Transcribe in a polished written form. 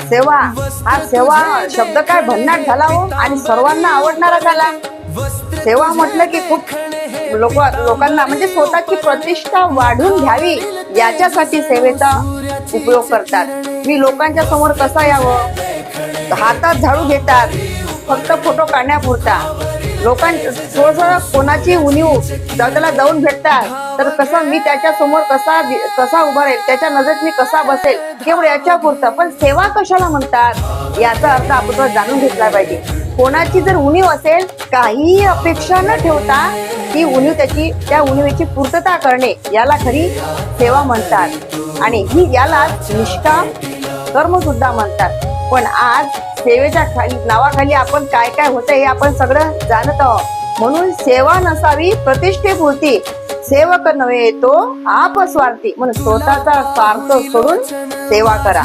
सेवा हा सेवा शब्द काय भन्नाट झाला हो आणि सर्वांना आवडणारा झाला। सेवा म्हटलं की खूप लोकांना म्हणजे स्वतःची प्रतिष्ठा वाढून घ्यावी याच्यासाठी सेवेचा उपयोग करतात। मी लोकांच्या समोर कसा यावं, हातात झाडू घेतात फक्त फोटो काढण्यापुरता। थोडस कोणाची उणीव त्याला जाऊन भेटतात तर कसं मी त्याच्या समोर कसा उभा राहील, त्याच्या नजरेत मी कसा बसेल केवळ याच्या पुरतं। पण सेवा कशाला म्हणतात याचा अर्थ आपण जाणून घेतला पाहिजे। कोणाची जर उणीव असेल काहीही अपेक्षा न ठेवता ती उणीव त्या उणीवेची पूर्तता करणे याला खरी सेवा म्हणतात आणि याला निष्काम कर्म सुद्धा म्हणतात। पण आज सेवेच्या नावाखाली आपण काय काय होतं हे आपण सगळं जाणत आहोत। म्हणून सेवा नसावी प्रतिष्ठेपुरती, सेवक नव्हे तो आप स्वार्थी, म्हणून स्वतःचा स्वार्थ सोडून सेवा करा।